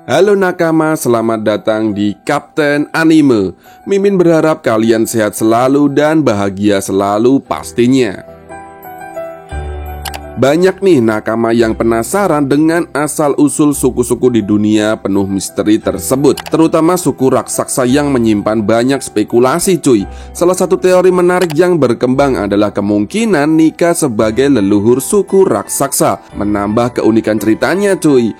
Halo nakama, selamat datang di Kapten Anime. Mimin berharap kalian sehat selalu dan bahagia selalu pastinya. Banyak nih nakama yang penasaran dengan asal-usul suku-suku di dunia penuh misteri tersebut, terutama suku raksasa yang menyimpan banyak spekulasi cuy. Salah satu teori menarik yang berkembang adalah kemungkinan Nika sebagai leluhur suku raksasa. Menambah keunikan ceritanya cuy,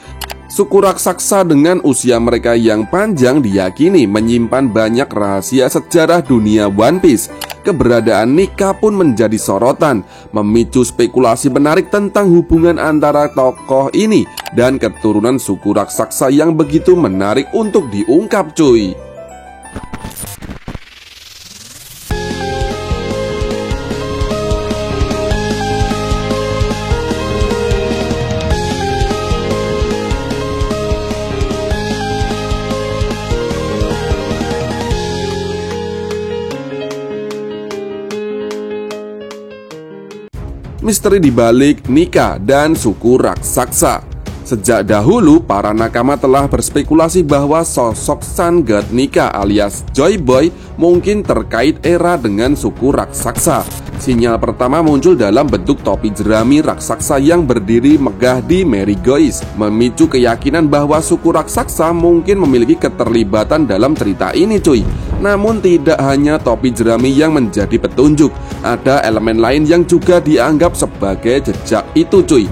suku raksasa dengan usia mereka yang panjang diyakini menyimpan banyak rahasia sejarah dunia One Piece. Keberadaan Nika pun menjadi sorotan, memicu spekulasi menarik tentang hubungan antara tokoh ini dan keturunan suku raksasa yang begitu menarik untuk diungkap cuy. Misteri dibalik Nika dan suku raksasa. Sejak dahulu, para nakama telah berspekulasi bahwa sosok Sun God Nika alias Joy Boy mungkin terkait era dengan suku raksasa. Sinyal pertama muncul dalam bentuk topi jerami raksasa yang berdiri megah di Marigois, memicu keyakinan bahwa suku raksasa mungkin memiliki keterlibatan dalam cerita ini cuy. Namun tidak hanya topi jerami yang menjadi petunjuk, ada elemen lain yang juga dianggap sebagai jejak itu cuy.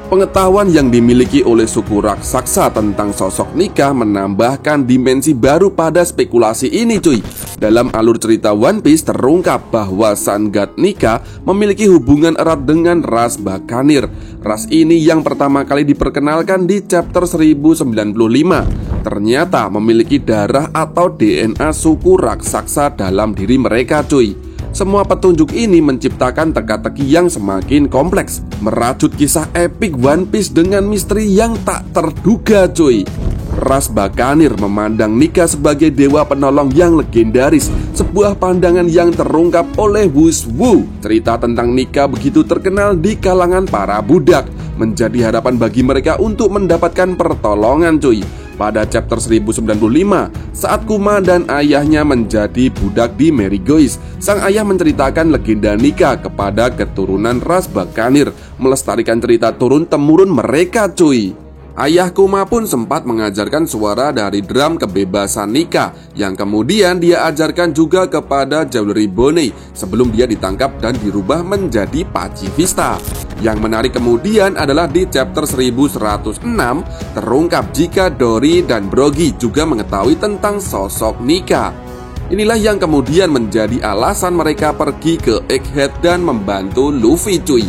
Pengetahuan yang dimiliki oleh suku raksasa tentang sosok Nika menambahkan dimensi baru pada spekulasi ini cuy. Dalam alur cerita One Piece terungkap bahwa Sun God Nika memiliki hubungan erat dengan ras Bakanir. Ras ini yang pertama kali diperkenalkan di chapter 1095 ternyata memiliki darah atau DNA suku raksasa dalam diri mereka cuy. Semua petunjuk ini menciptakan teka-teki yang semakin kompleks, merajut kisah epik One Piece dengan misteri yang tak terduga cuy. Ras Bakanir memandang Nika sebagai dewa penolong yang legendaris, sebuah pandangan yang terungkap oleh Wushu. Cerita tentang Nika begitu terkenal di kalangan para budak, menjadi harapan bagi mereka untuk mendapatkan pertolongan cuy. Pada chapter 1095, saat Kuma dan ayahnya menjadi budak di Marigois, sang ayah menceritakan legenda Nika kepada keturunan ras Bakanir, melestarikan cerita turun-temurun mereka cuy. Ayah Kuma pun sempat mengajarkan suara dari drum kebebasan Nika, yang kemudian dia ajarkan juga kepada Jewelry Bonney sebelum dia ditangkap dan dirubah menjadi pacifista. Yang menarik kemudian adalah di chapter 1106 terungkap jika Dory dan Brogy juga mengetahui tentang sosok Nika. Inilah yang kemudian menjadi alasan mereka pergi ke Egghead dan membantu Luffy cuy.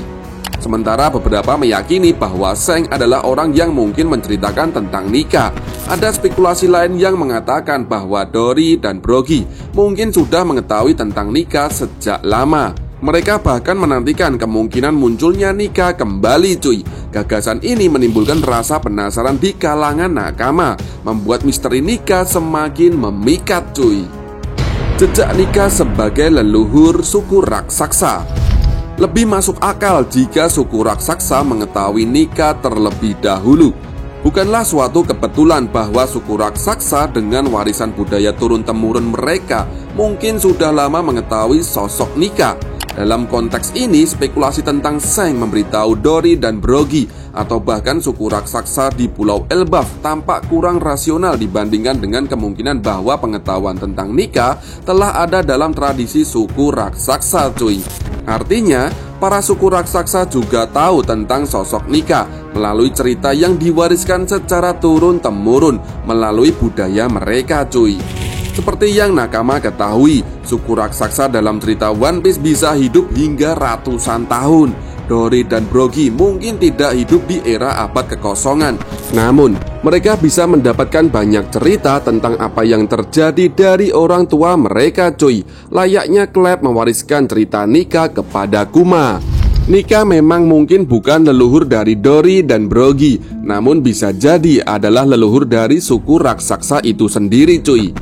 Sementara beberapa meyakini bahwa Seng adalah orang yang mungkin menceritakan tentang Nika. Ada spekulasi lain yang mengatakan bahwa Dory dan Brogy mungkin sudah mengetahui tentang Nika sejak lama. Mereka bahkan menantikan kemungkinan munculnya Nika kembali cuy. Gagasan ini menimbulkan rasa penasaran di kalangan nakama, membuat misteri Nika semakin memikat cuy. Jejak Nika sebagai leluhur suku raksasa. Lebih masuk akal jika suku raksasa mengetahui Nika terlebih dahulu. Bukanlah suatu kebetulan bahwa suku raksasa dengan warisan budaya turun-temurun mereka mungkin sudah lama mengetahui sosok Nika. Dalam konteks ini, spekulasi tentang Seng memberitahu Dory dan Brogy atau bahkan suku raksasa di Pulau Elbaf tampak kurang rasional dibandingkan dengan kemungkinan bahwa pengetahuan tentang Nika telah ada dalam tradisi suku raksasa cuy. Artinya, para suku raksasa juga tahu tentang sosok Nika melalui cerita yang diwariskan secara turun-temurun melalui budaya mereka cuy. Seperti yang nakama ketahui, suku raksasa dalam cerita One Piece bisa hidup hingga ratusan tahun. Dory dan Brogy mungkin tidak hidup di era abad kekosongan, namun mereka bisa mendapatkan banyak cerita tentang apa yang terjadi dari orang tua mereka cuy. Layaknya Clap mewariskan cerita Nika kepada Kuma. Nika memang mungkin bukan leluhur dari Dory dan Brogy, namun bisa jadi adalah leluhur dari suku raksasa itu sendiri cuy.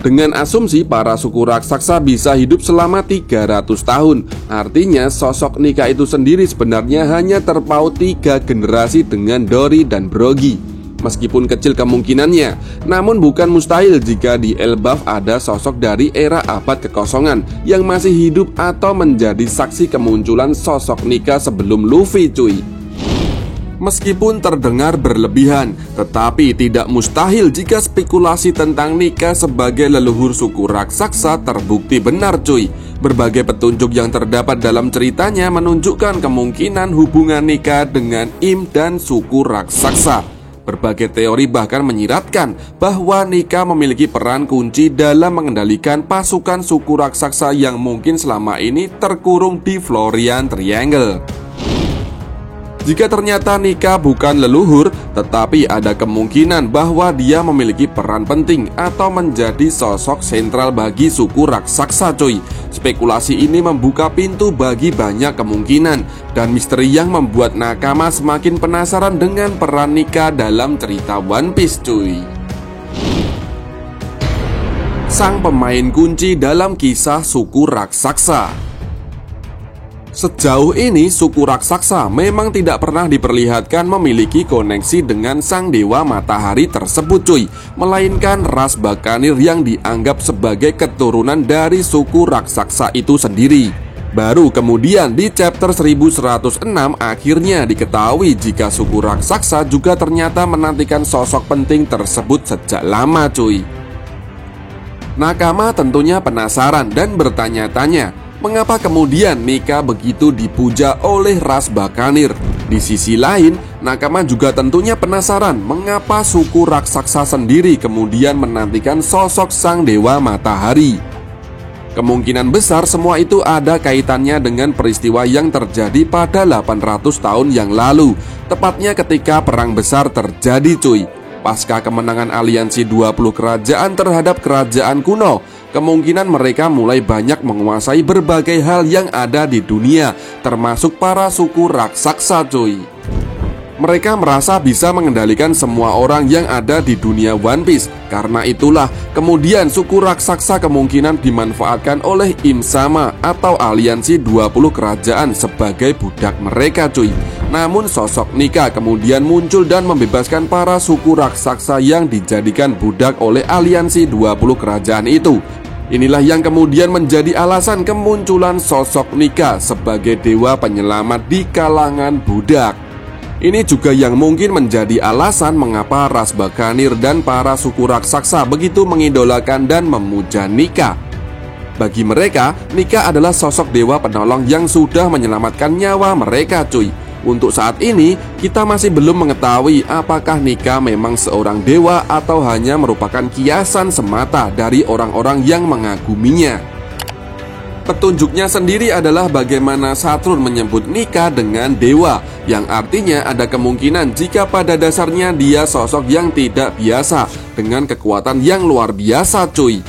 Dengan asumsi para suku raksasa bisa hidup selama 300 tahun, artinya sosok Nika itu sendiri sebenarnya hanya terpaut 3 generasi dengan Dory dan Brogy. meskipun kecil kemungkinannya. Namun bukan mustahil jika di Elbaf ada sosok dari era abad kekosongan yang masih hidup atau menjadi saksi kemunculan sosok Nika sebelum Luffy cuy. Meskipun terdengar berlebihan, tetapi tidak mustahil jika spekulasi tentang Nika sebagai leluhur suku raksasa terbukti benar cuy. Berbagai petunjuk yang terdapat dalam ceritanya menunjukkan kemungkinan hubungan Nika dengan Im dan suku raksasa. Berbagai teori bahkan menyiratkan bahwa Nika memiliki peran kunci dalam mengendalikan pasukan suku raksasa yang mungkin selama ini terkurung di Florian Triangle. Jika ternyata Nika bukan leluhur, tetapi ada kemungkinan bahwa dia memiliki peran penting atau menjadi sosok sentral bagi suku raksasa cuy. Spekulasi ini membuka pintu bagi banyak kemungkinan dan misteri yang membuat nakama semakin penasaran dengan peran Nika dalam cerita One Piece cuy. Sang pemain kunci dalam kisah suku raksasa. Sejauh ini suku raksasa memang tidak pernah diperlihatkan memiliki koneksi dengan sang dewa matahari tersebut cuy, melainkan ras Bakanir yang dianggap sebagai keturunan dari suku raksasa itu sendiri. Baru kemudian di chapter 1106 akhirnya diketahui jika suku raksasa juga ternyata menantikan sosok penting tersebut sejak lama cuy. Nakama tentunya penasaran dan bertanya-tanya, mengapa kemudian Nika begitu dipuja oleh ras Bakanir? Di sisi lain, nakama juga tentunya penasaran mengapa suku raksasa sendiri kemudian menantikan sosok sang dewa matahari. Kemungkinan besar semua itu ada kaitannya dengan peristiwa yang terjadi pada 800 tahun yang lalu, tepatnya ketika perang besar terjadi cuy. Pasca kemenangan aliansi 20 kerajaan terhadap kerajaan kuno, kemungkinan mereka mulai banyak menguasai berbagai hal yang ada di dunia, termasuk para suku raksasa cuy. Mereka merasa bisa mengendalikan semua orang yang ada di dunia One Piece. Karena itulah kemudian suku raksasa kemungkinan dimanfaatkan oleh Im Sama atau aliansi 20 kerajaan sebagai budak mereka cuy. Namun sosok Nika kemudian muncul dan membebaskan para suku raksasa yang dijadikan budak oleh aliansi 20 kerajaan itu. Inilah yang kemudian menjadi alasan kemunculan sosok Nika sebagai dewa penyelamat di kalangan budak. Ini juga yang mungkin menjadi alasan mengapa ras Bakanir dan para suku raksasa begitu mengidolakan dan memuja Nika. Bagi mereka, Nika adalah sosok dewa penolong yang sudah menyelamatkan nyawa mereka cuy. Untuk saat ini, kita masih belum mengetahui apakah Nika memang seorang dewa atau hanya merupakan kiasan semata dari orang-orang yang mengaguminya. Petunjuknya sendiri adalah bagaimana Saturn menyebut Nika dengan dewa, yang artinya ada kemungkinan jika pada dasarnya dia sosok yang tidak biasa dengan kekuatan yang luar biasa cuy.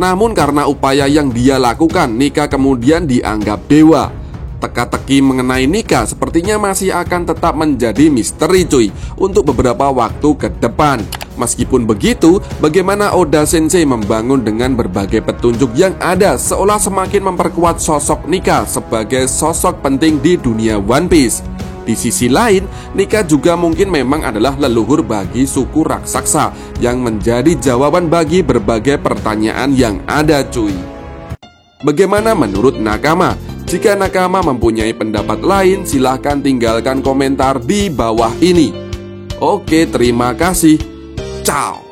Namun karena upaya yang dia lakukan, Nika kemudian dianggap dewa. Teka-teki mengenai Nika sepertinya masih akan tetap menjadi misteri cuy untuk beberapa waktu ke depan. Meskipun begitu, bagaimana Oda Sensei membangun dengan berbagai petunjuk yang ada seolah semakin memperkuat sosok Nika sebagai sosok penting di dunia One Piece. Di sisi lain, Nika juga mungkin memang adalah leluhur bagi suku raksasa yang menjadi jawaban bagi berbagai pertanyaan yang ada cuy. Bagaimana menurut nakama? Jika nakama mempunyai pendapat lain, silahkan tinggalkan komentar di bawah ini. Oke, terima kasih. Ciao.